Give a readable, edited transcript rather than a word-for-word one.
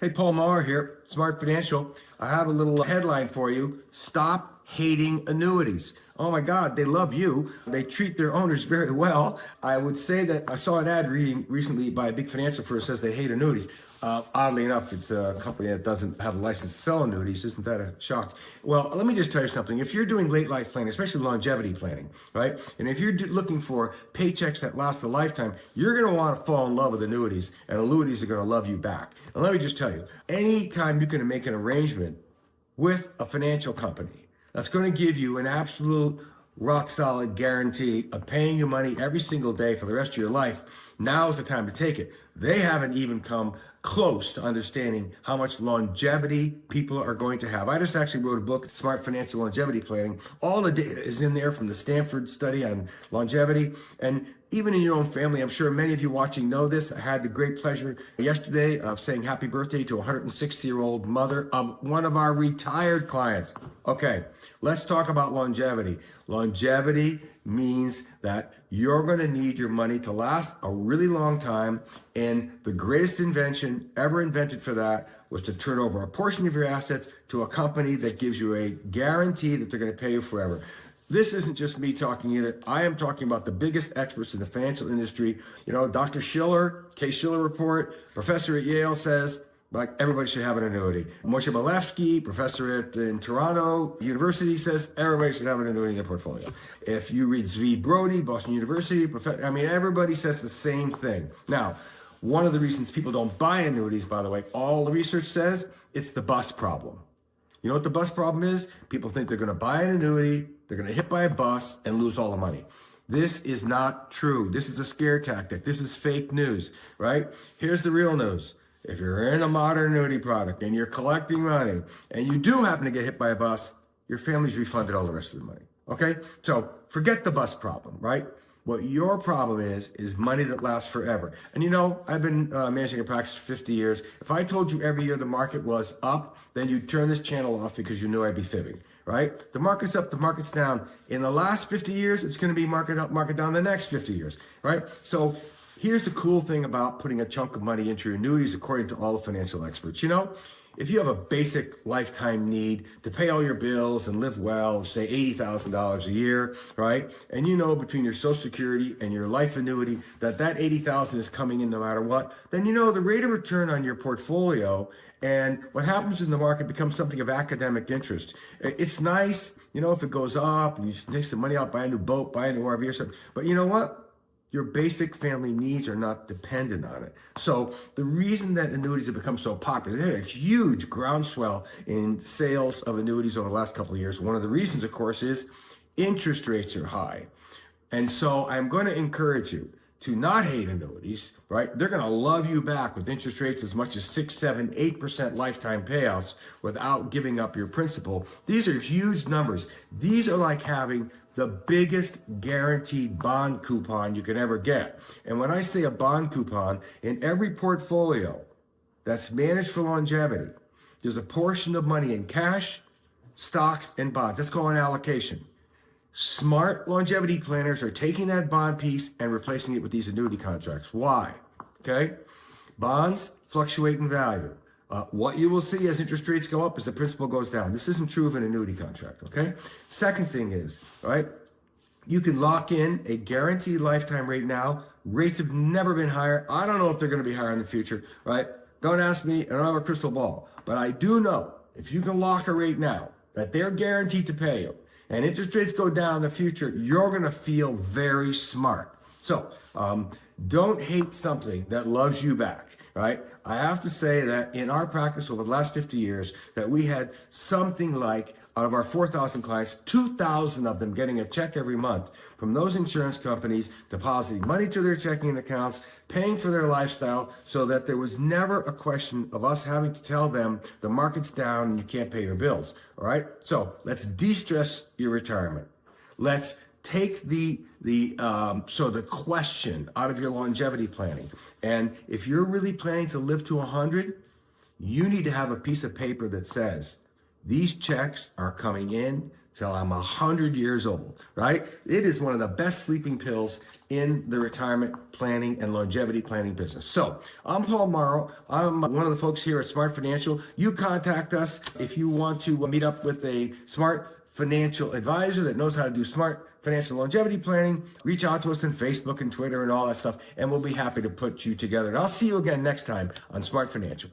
Hey, Paul Mauro here, Smart Financial. I have a little headline for you. Stop hating annuities. Oh my God, they love you. They treat their owners very well. I would say that I saw an ad reading recently by a big financial firm that says they hate annuities. Oddly enough, it's a company that doesn't have a license to sell annuities. Isn't that a shock? Well, let me just tell you something. If you're doing late life planning, especially longevity planning, right? And if you're looking for paychecks that last a lifetime, you're going to want to fall in love with annuities, and annuities are going to love you back. And let me just tell you, anytime you can make an arrangement with a financial company that's going to give you an absolute rock solid guarantee of paying you money every single day for the rest of your life, now is the time to take it. They haven't even come close to understanding how much longevity people are going to have. I just actually wrote a book, Smart Financial Longevity Planning. All the data is in there from the Stanford study on longevity. And even in your own family, I'm sure many of you watching know this. I had the great pleasure yesterday of saying happy birthday to a 160-year-old mother of one of our retired clients. Okay, let's talk about longevity. Longevity means that you're going to need your money to last a really long time, and the greatest invention ever invented for that was to turn over a portion of your assets to a company that gives you a guarantee that they're going to pay you forever. This isn't just me talking either. I am talking about the biggest experts in the financial industry. You know, Dr. Schiller, Case Shiller report, professor at Yale says, like, everybody should have an annuity. Moshe Malevsky, professor in Toronto University, says everybody should have an annuity in their portfolio. If you read Zvi Brody, Boston University, everybody says the same thing. Now, one of the reasons people don't buy annuities, by the way, all the research says, it's the bus problem. You know what the bus problem is? People think they're going to buy an annuity, they're going to hit by a bus and lose all the money. This is not true. This is a scare tactic. This is fake news, right? Here's the real news. If you're in a modern annuity product and you're collecting money and you do happen to get hit by a bus, your family's refunded all the rest of the money, okay? So forget the bus problem, right? What your problem is money that lasts forever. And you know, I've been managing a practice for 50 years. If I told you every year the market was up, then you'd turn this channel off because you knew I'd be fibbing, right? The market's up, the market's down. In the last 50 years, it's going to be market up, market down the next 50 years, right? So here's the cool thing about putting a chunk of money into your annuities, according to all the financial experts. You know, if you have a basic lifetime need to pay all your bills and live well, say $80,000 a year, right? And you know between your Social Security and your life annuity that $80,000 is coming in no matter what, then you know the rate of return on your portfolio and what happens in the market becomes something of academic interest. It's nice, you know, if it goes up and you take some money out, buy a new boat, buy a new RV or something. But you know what? Your basic family needs are not dependent on it. So the reason that annuities have become so popular, they had a huge groundswell in sales of annuities over the last couple of years. One of the reasons, of course, is interest rates are high. And so I'm going to encourage you to not hate annuities, right? They're going to love you back with interest rates as much as 6, 7, 8% lifetime payouts without giving up your principal. These are huge numbers. These are like having the biggest guaranteed bond coupon you can ever get. And when I say a bond coupon, in every portfolio that's managed for longevity, there's a portion of money in cash, stocks, and bonds. That's called an allocation. Smart longevity planners are taking that bond piece and replacing it with these annuity contracts. Why? Okay? Bonds fluctuate in value. What you will see as interest rates go up is the principal goes down. This isn't true of an annuity contract, okay? Second thing is, right, you can lock in a guaranteed lifetime rate now. Rates have never been higher. I don't know if they're going to be higher in the future, right? Don't ask me. I don't have a crystal ball. But I do know if you can lock a rate now that they're guaranteed to pay you and interest rates go down in the future, you're going to feel very smart. So don't hate something that loves you back. Right? I have to say that in our practice over the last 50 years that we had something like, out of our 4,000 clients, 2,000 of them getting a check every month from those insurance companies, depositing money to their checking accounts, paying for their lifestyle, so that there was never a question of us having to tell them the market's down and you can't pay your bills. All right? So let's de-stress your retirement. Let's take the question out of your longevity planning. And if you're really planning to live to 100, you need to have a piece of paper that says, these checks are coming in till I'm 100 years old, right? It is one of the best sleeping pills in the retirement planning and longevity planning business. So I'm Paul Mauro. I'm one of the folks here at Smart Financial. You contact us if you want to meet up with a smart financial advisor that knows how to do smart financial longevity planning. Reach out to us on Facebook and Twitter and all that stuff, and we'll be happy to put you together. And I'll see you again next time on Smart Financial.